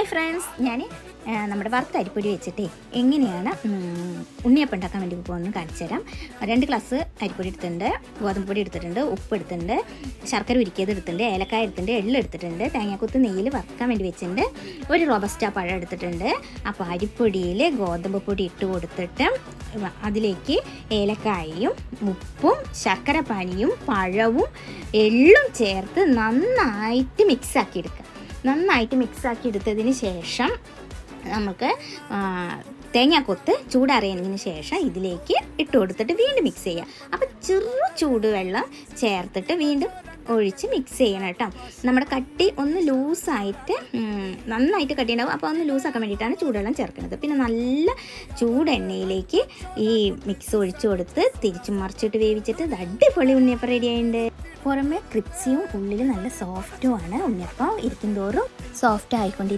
Hi friends, ഞാൻ നമ്മുടെ വറുത്ത അരിപ്പൊടി വെച്ചിട്ടേ എങ്ങനെയാണ് ഉണ്ണിയപ്പം ഉണ്ടാക്കാൻ വേണ്ടി പോകുന്നത് കാണിച്ചു തരാം. 2 ഗ്ലാസ് അരിപ്പൊടി എടുത്തിട്ടുണ്ട്, ഗോതമ്പ് പൊടി എടുത്തിട്ടുണ്ട്, ഉപ്പ് എടുത്തിട്ടുണ്ട്, ശർക്കര ഉരുക്കിയത് എടുത്തിട്ടുണ്ട്, ഏലക്കായ എടുത്തിട്ടുണ്ട്, എള്ള് എടുത്തിട്ടുണ്ട്, തേങ്ങാക്കൊത്ത് നെയ്യിൽ വറുക്കാൻ വേണ്ടി വെച്ചിട്ടുണ്ട്, ഒരു റോബസ്റ്റ പഴം എടുത്തിട്ടുണ്ട്. അപ്പോൾ അരിപ്പൊടിയിൽ ഗോതമ്പ് പൊടി ഇട്ട് കൊടുത്തിട്ട് അതിലേക്ക് ഏലക്കായയും ഉപ്പും ശർക്കര പാനിയും പഴവും എള്ളും ചേർത്ത് നന്നായിട്ട് മിക്സാക്കി എടുക്കുക. നന്നായിട്ട് മിക്സാക്കി എടുത്തതിന് ശേഷം നമുക്ക് തേങ്ങാക്കൊത്ത് ചൂടാറിയതിന് ശേഷം ഇതിലേക്ക് ഇട്ട് കൊടുത്തിട്ട് വീണ്ടും മിക്സ് ചെയ്യുക. അപ്പോൾ ചൂടുവെള്ളം ചേർത്തിട്ട് വീണ്ടും ഒഴിച്ച് മിക്സ് ചെയ്യണം കേട്ടോ. നമ്മുടെ കട്ടി ഒന്ന് ലൂസായിട്ട് നന്നായിട്ട് കട്ടി ഉണ്ടാവും. അപ്പോൾ ഒന്ന് ലൂസാക്കാൻ വേണ്ടിയിട്ടാണ് ചൂടുവെള്ളം ചേർക്കുന്നത്. പിന്നെ നല്ല ചൂടെണ്ണയിലേക്ക് ഈ മിക്സ് ഒഴിച്ചു കൊടുത്ത് തിരിച്ചും മറിച്ചിട്ട് വേവിച്ചിട്ട് അടിപൊളി ഉണ്ണിയപ്പം റെഡി ആയിട്ടുണ്ട്. പുറമെ ക്രിപ്സിയും ഉള്ളിൽ നല്ല സോഫ്റ്റുമാണ്. ഉണ്ണിയപ്പം ഇരിക്കും തോറും സോഫ്റ്റ് ആയിക്കൊണ്ടിരിക്കും.